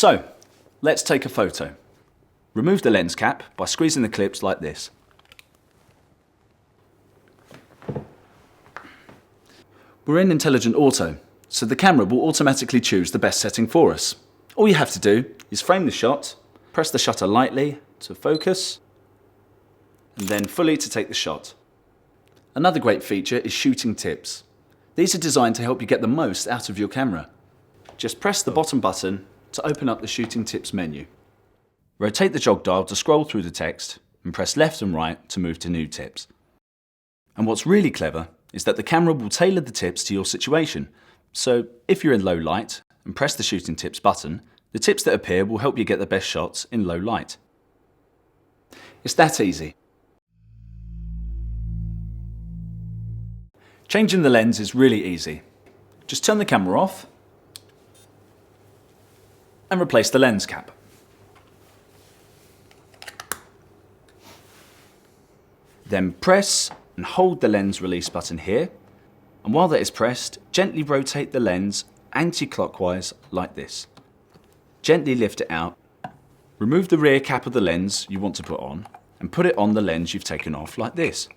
So, let's take a photo. Remove the lens cap by squeezing the clips like this. We're in Intelligent Auto, so the camera will automatically choose the best setting for us. All you have to do is frame the shot, press the shutter lightly to focus, and then fully to take the shot. Another great feature is shooting tips. These are designed to help you get the most out of your camera. Just press the bottom button to open up the shooting tips menu. Rotate the jog dial to scroll through the text and press left and right to move to new tips. And what's really clever is that the camera will tailor the tips to your situation. So if you're in low light and press the shooting tips button, the tips that appear will help you get the best shots in low light. It's that easy. Changing the lens is really easy. Just turn the camera off and replace the lens cap. Then press and hold the lens release button here, and while that is pressed, gently rotate the lens anti-clockwise like this. Gently lift it out, remove the rear cap of the lens you want to put on, and put it on the lens you've taken off like this.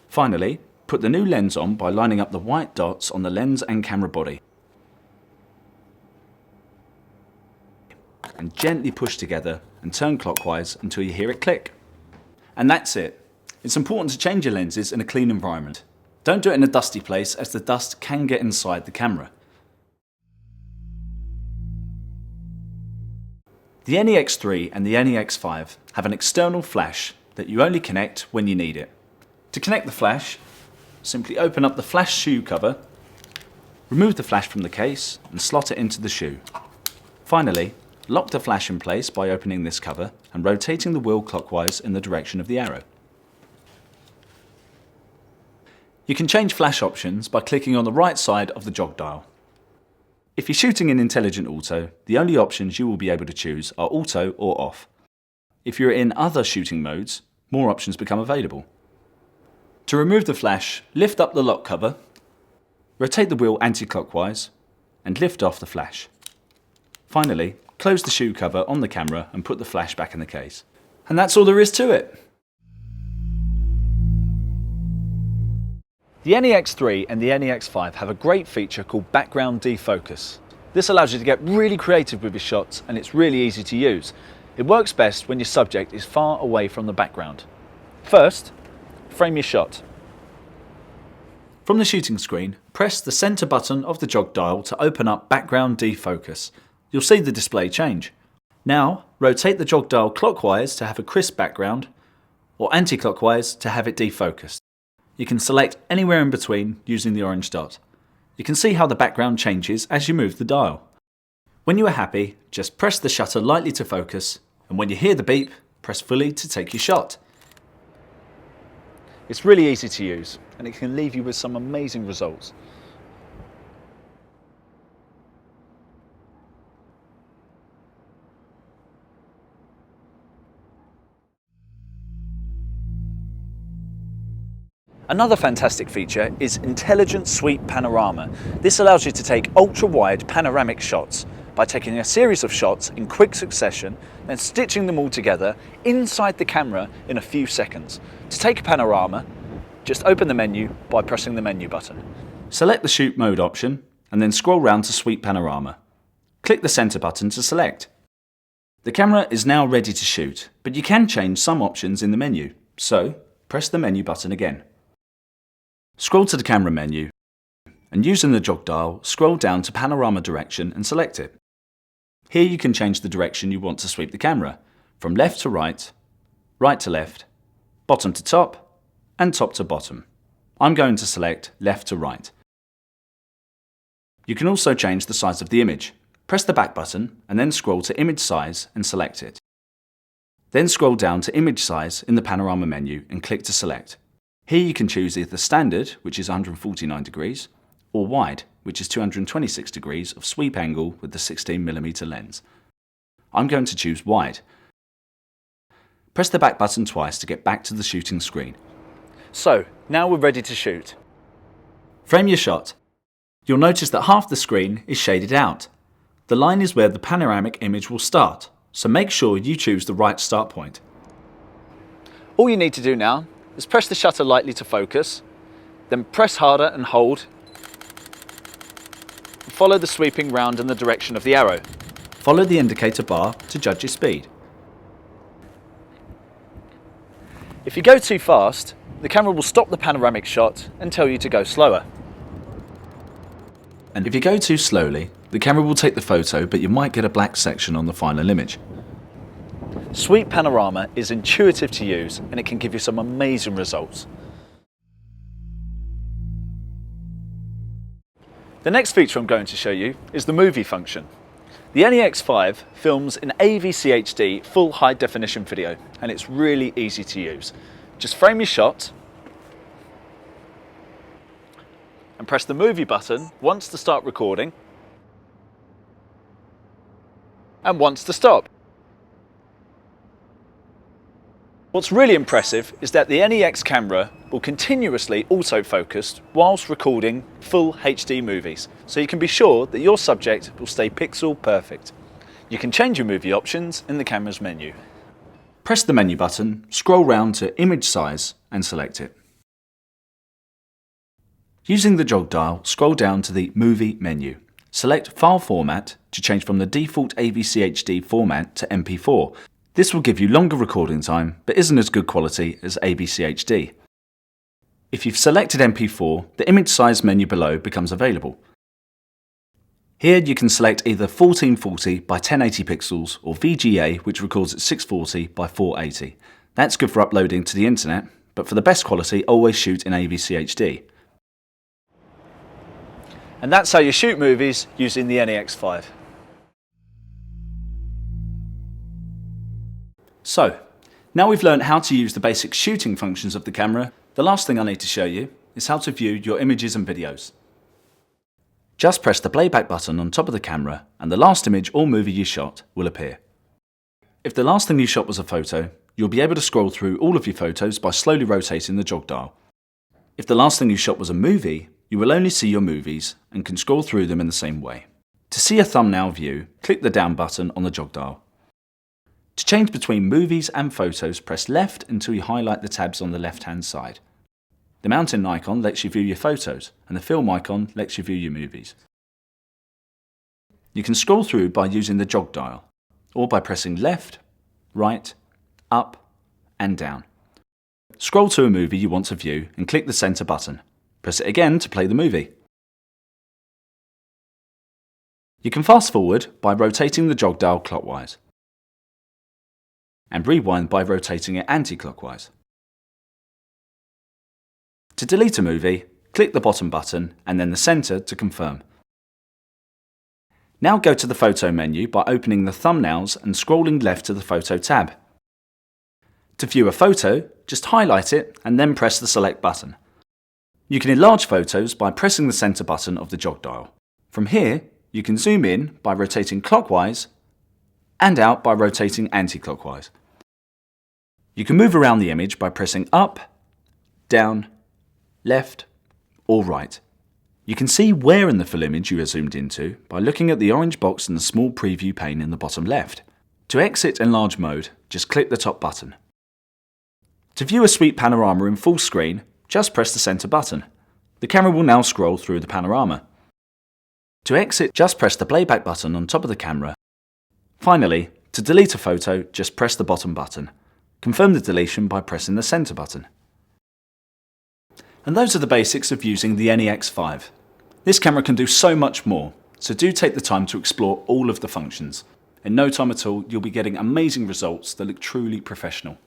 Finally, put the new lens on by lining up the white dots on the lens and camera body. And gently push together and turn clockwise until you hear it click. And that's it. It's important to change your lenses in a clean environment. Don't do it in a dusty place, as the dust can get inside the camera. The NEX 3 and the NEX 5 have an external flash that you only connect when you need it. To connect the flash, simply open up the flash shoe cover, remove the flash from the case and slot it into the shoe. Finally, lock the flash in place by opening this cover and rotating the wheel clockwise in the direction of the arrow. You can change flash options by clicking on the right side of the jog dial. If you're shooting in Intelligent Auto, the only options you will be able to choose are auto or off. If you're in other shooting modes, more options become available. To remove the flash, lift up the lock cover, rotate the wheel anti-clockwise, and lift off the flash. Finally, close the shoe cover on the camera and put the flash back in the case. And that's all there is to it. The NEX 3 and the NEX 5 have a great feature called background defocus. This allows you to get really creative with your shots, and it's really easy to use. It works best when your subject is far away from the background. First, frame your shot. From the shooting screen, press the center button of the jog dial to open up background defocus. You'll see the display change. Now, rotate the jog dial clockwise to have a crisp background, or anti-clockwise to have it defocused. You can select anywhere in between using the orange dot. You can see how the background changes as you move the dial. When you are happy, just press the shutter lightly to focus, and when you hear the beep, press fully to take your shot. It's really easy to use, and it can leave you with some amazing results. Another fantastic feature is Intelligent Sweep Panorama. This allows you to take ultra-wide panoramic shots by taking a series of shots in quick succession, then stitching them all together inside the camera in a few seconds. To take a panorama, just open the menu by pressing the menu button. Select the shoot mode option and then scroll round to Sweep Panorama. Click the center button to select. The camera is now ready to shoot, but you can change some options in the menu, so press the menu button again. Scroll to the camera menu, and using the jog dial, scroll down to panorama direction and select it. Here you can change the direction you want to sweep the camera, from left to right, right to left, bottom to top, and top to bottom. I'm going to select left to right. You can also change the size of the image. Press the back button and then scroll to image size and select it. Then scroll down to image size in the panorama menu and click to select. Here you can choose either standard, which is 149 degrees, or wide, which is 226 degrees of sweep angle with the 16mm lens. I'm going to choose wide. Press the back button twice to get back to the shooting screen. So, now we're ready to shoot. Frame your shot. You'll notice that half the screen is shaded out. The line is where the panoramic image will start, so make sure you choose the right start point. All you need to do now is press the shutter lightly to focus, then press harder and hold. Follow the sweeping round in the direction of the arrow. Follow the indicator bar to judge your speed. If you go too fast, the camera will stop the panoramic shot and tell you to go slower. And if you go too slowly, the camera will take the photo, but you might get a black section on the final image. Sweep Panorama is intuitive to use and it can give you some amazing results. The next feature I'm going to show you is the movie function. The NEX 5 films in AVC HD full high definition video and it's really easy to use. Just frame your shot and press the movie button once to start recording and once to stop. What's really impressive is that the NEX camera will continuously autofocus whilst recording full HD movies, so you can be sure that your subject will stay pixel perfect. You can change your movie options in the camera's menu. Press the menu button, scroll round to image size and select it. Using the jog dial, scroll down to the movie menu. Select file format to change from the default AVC HD format to MP4. This will give you longer recording time, but isn't as good quality as AVC HD. If you've selected MP4, the image size menu below becomes available. Here you can select either 1440 by 1080 pixels or VGA, which records at 640 by 480. That's good for uploading to the internet, but for the best quality, always shoot in AVC HD. And that's how you shoot movies using the NEX 5. So, now we've learned how to use the basic shooting functions of the camera, the last thing I need to show you is how to view your images and videos. Just press the playback button on top of the camera and the last image or movie you shot will appear. If the last thing you shot was a photo, you'll be able to scroll through all of your photos by slowly rotating the jog dial. If the last thing you shot was a movie, you will only see your movies and can scroll through them in the same way. To see a thumbnail view, click the down button on the jog dial. To change between movies and photos, press left until you highlight the tabs on the left-hand side. The mountain icon lets you view your photos, and the film icon lets you view your movies. You can scroll through by using the jog dial, or by pressing left, right, up, and down. Scroll to a movie you want to view and click the center button. Press it again to play the movie. You can fast forward by rotating the jog dial clockwise, and rewind by rotating it anti-clockwise. To delete a movie, click the bottom button and then the center to confirm. Now go to the photo menu by opening the thumbnails and scrolling left to the photo tab. To view a photo, just highlight it and then press the select button. You can enlarge photos by pressing the center button of the jog dial. From here, you can zoom in by rotating clockwise and out by rotating anti-clockwise. You can move around the image by pressing up, down, left, or right. You can see where in the full image you are zoomed into by looking at the orange box in the small preview pane in the bottom left. To exit enlarge mode, just click the top button. To view a sweep panorama in full screen, just press the center button. The camera will now scroll through the panorama. To exit, just press the playback button on top of the camera. Finally, to delete a photo, just press the bottom button. Confirm the deletion by pressing the center button. And those are the basics of using the NEX 5. This camera can do so much more, so do take the time to explore all of the functions. In no time at all, you'll be getting amazing results that look truly professional.